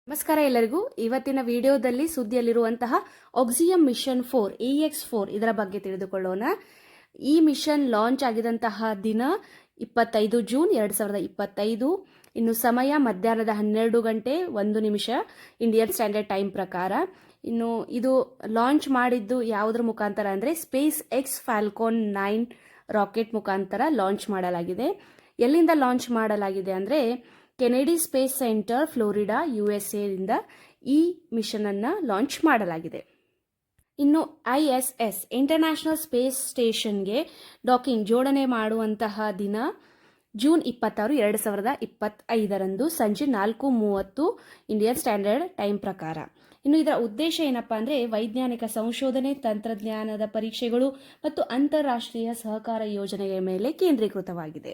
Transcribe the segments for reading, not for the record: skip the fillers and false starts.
ನಮಸ್ಕಾರ ಎಲ್ಲರಿಗೂ. ಇವತ್ತಿನ ವಿಡಿಯೋದಲ್ಲಿ ಸುದ್ದಿಯಲ್ಲಿರುವಂತಹ ಆಕ್ಸಿಯಂ ಮಿಷನ್ 4 EX4 ಇದರ ಬಗ್ಗೆ ತಿಳಿದುಕೊಳ್ಳೋಣ. ಈ ಮಿಷನ್ ಲಾಂಚ್ ಆಗಿದಂತಹ ದಿನ 25 ಜೂನ್ 2025. ಇನ್ನು ಸಮಯ ಮಧ್ಯಾಹ್ನದ 12 ಗಂಟೆ 1 ನಿಮಿಷ ಇಂಡಿಯನ್ ಸ್ಟ್ಯಾಂಡರ್ಡ್ ಟೈಮ್ ಪ್ರಕಾರ. ಇನ್ನು ಇದು ಲಾಂಚ್ ಮಾಡಿದ್ದು ಯಾವುದರ ಮುಖಾಂತರ ಅಂದರೆ ಸ್ಪೇಸ್ ಎಕ್ಸ್ ಫಾಲ್ಕೋನ್ 9 ರಾಕೆಟ್ ಮುಖಾಂತರ ಲಾಂಚ್ ಮಾಡಲಾಗಿದೆ. ಎಲ್ಲಿಂದ ಲಾಂಚ್ ಮಾಡಲಾಗಿದೆ ಅಂದರೆ Kennedy space centre Florida USA ದಿಂದ ಈ ಮಿಷನ್ ಅನ್ನು ಲಾಂಚ್ ಮಾಡಲಾಗಿದೆ. ಇನ್ನು ISS ಇಂಟರ್ನ್ಯಾಷನಲ್ ಸ್ಪೇಸ್ ಸ್ಟೇಷನ್ಗೆ ಡಾಕಿಂಗ್ ಜೋಡಣೆ ಮಾಡುವಂತಹ ದಿನ ಜೂನ್ 26, 2025 ಸಂಜೆ 4:30 ಇಂಡಿಯನ್ ಸ್ಟ್ಯಾಂಡರ್ಡ್ ಟೈಮ್ ಪ್ರಕಾರ. ಇನ್ನು ಇದರ ಉದ್ದೇಶ ಏನಪ್ಪಾ ಅಂದರೆ ವೈಜ್ಞಾನಿಕ ಸಂಶೋಧನೆ, ತಂತ್ರಜ್ಞಾನದ ಪರೀಕ್ಷೆಗಳು ಮತ್ತು ಅಂತಾರಾಷ್ಟ್ರೀಯ ಸಹಕಾರ ಯೋಜನೆಗಳ ಮೇಲೆ ಕೇಂದ್ರೀಕೃತವಾಗಿದೆ.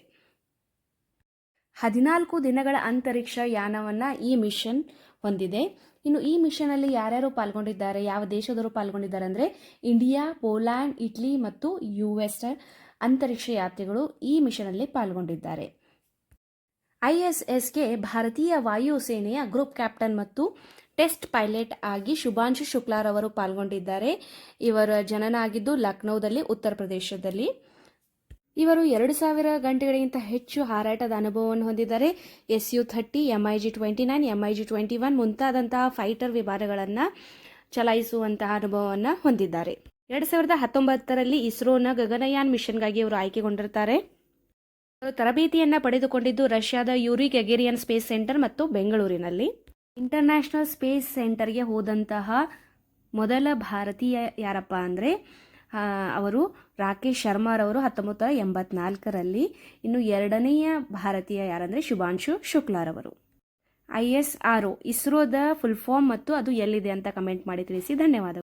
14 ದಿನಗಳ ಅಂತರಿಕ್ಷ ಯಾನವನ್ನು ಈ ಮಿಷನ್ ಹೊಂದಿದೆ. ಇನ್ನು ಈ ಮಿಷನ್ ಅಲ್ಲಿ ಯಾರ್ಯಾರು ಪಾಲ್ಗೊಂಡಿದ್ದಾರೆ, ಯಾವ ದೇಶದವರು ಪಾಲ್ಗೊಂಡಿದ್ದಾರೆ ಅಂದರೆ ಇಂಡಿಯಾ, ಪೋಲ್ಯಾಂಡ್, ಇಟಲಿ ಮತ್ತು US ಅಂತರಿಕ್ಷ ಯಾತ್ರಿಗಳು ಈ ಮಿಷನ್ ಅಲ್ಲಿ ಪಾಲ್ಗೊಂಡಿದ್ದಾರೆ. ISSಗೆ ಭಾರತೀಯ ವಾಯುಸೇನೆಯ ಗ್ರೂಪ್ ಕ್ಯಾಪ್ಟನ್ ಮತ್ತು ಟೆಸ್ಟ್ ಪೈಲಟ್ ಆಗಿ ಶುಭಾಂಶು ಶುಕ್ಲಾರವರು ಪಾಲ್ಗೊಂಡಿದ್ದಾರೆ. ಇವರ ಜನನ ಆಗಿದ್ದು ಲಕ್ನೋದಲ್ಲಿ, ಉತ್ತರ ಪ್ರದೇಶದಲ್ಲಿ. ಇವರು 2000 ಗಂಟೆಗಳಿಗಿಂತ ಹೆಚ್ಚು ಹಾರಾಟದ ಅನುಭವವನ್ನು ಹೊಂದಿದ್ದಾರೆ. Su-30, MiG-29, MiG-21 ಮುಂತಾದಂತಹ ಫೈಟರ್ ವಿಮಾನಗಳನ್ನು ಚಲಾಯಿಸುವಂತಹ ಅನುಭವವನ್ನು ಹೊಂದಿದ್ದಾರೆ. 2019ರಲ್ಲಿ ಇಸ್ರೋನ ಗಗನಯಾನ್ ಮಿಷನ್ಗಾಗಿ ಇವರು ಆಯ್ಕೆಗೊಂಡಿರ್ತಾರೆ. ತರಬೇತಿಯನ್ನು ಪಡೆದುಕೊಂಡಿದ್ದು ರಷ್ಯಾದ ಯೂರಿ ಗಗೇರಿಯನ್ ಸ್ಪೇಸ್ ಸೆಂಟರ್ ಮತ್ತು ಬೆಂಗಳೂರಿನಲ್ಲಿ. ಇಂಟರ್ನ್ಯಾಷನಲ್ ಸ್ಪೇಸ್ ಸೆಂಟರ್ಗೆ ಹೋದಂತಹ ಮೊದಲ ಭಾರತೀಯ ಯಾರಪ್ಪ ಅಂದರೆ ಅವರು ರಾಕೇಶ್ ಶರ್ಮಾರವರು 1984ರಲ್ಲಿ. ಇನ್ನು ಎರಡನೆಯ ಭಾರತೀಯ ಯಾರಂದರೆ ಶುಭಾಂಶು ಶುಕ್ಲಾರವರು. ISRO ಇಸ್ರೋದ ಫುಲ್ ಫಾರ್ಮ್ ಮತ್ತು ಅದು ಎಲ್ಲಿದೆ ಅಂತ ಕಮೆಂಟ್ ಮಾಡಿ ತಿಳಿಸಿ. ಧನ್ಯವಾದಗಳು.